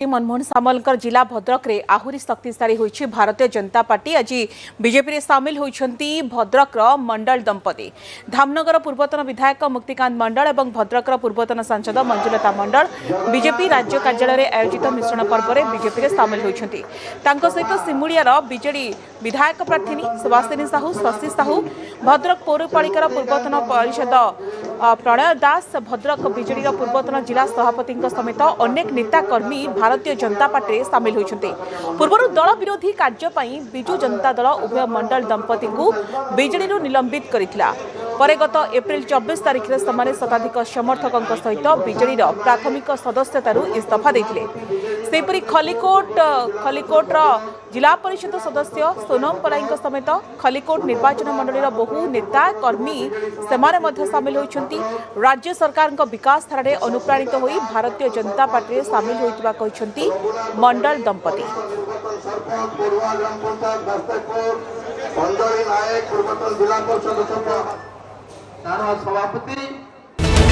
मनमोहन सामलकर जिला भद्रक रे आहुरी शक्तिशाली होइछि भारतीय जनता पार्टी। आज बीजेपी रे सामिल होइछंती भद्रक मंडल दंपति। धामनगर पूर्वतन विधायक मुक्तिकांत मंडल एवं भद्रक पूर्वतन सांसद मंजुलता मंडल बीजेपी राज्य कार्यालय आयोजित मिश्रण पर्व में बीजेपी रे सामिल होइछंती। तांको सहित सिमुलियार बीजेडी विधायक प्रार्थी सुभाषिनी साहू, शशि साहू, भद्रक पौरपालिकार पूर्वतन परिषद प्रणय दास, भद्रक बीजेडी पूर्वतन जिला सभापति समेत अनेक नेता कर्मी भारतीय जनता पार्टी सामिल होइछन्ते। पूर्व दल विरोधी कार्य बिजु जनता दल उभय मंडल दंपति को बीजेडी निलंबित करिथिला। परे गत एप्रिल 24 तारिख में समाने शताधिक समर्थकों सहित बीजेडी प्राथमिक सदस्यतारू इस्तीफा देथिले। सेपरी खलिकोट जिला परिषद सदस्य सोनम पलाई समेत खलिकोट निर्वाचन मंडल बहु नेता कर्मी से सामिल होइछन्ती। राज्य सरकार विकास धारा अनुप्राणित होई भारतीय जनता पार्टी सामिल होइतबा कहिछन्ती मंडल दंपति। सभापति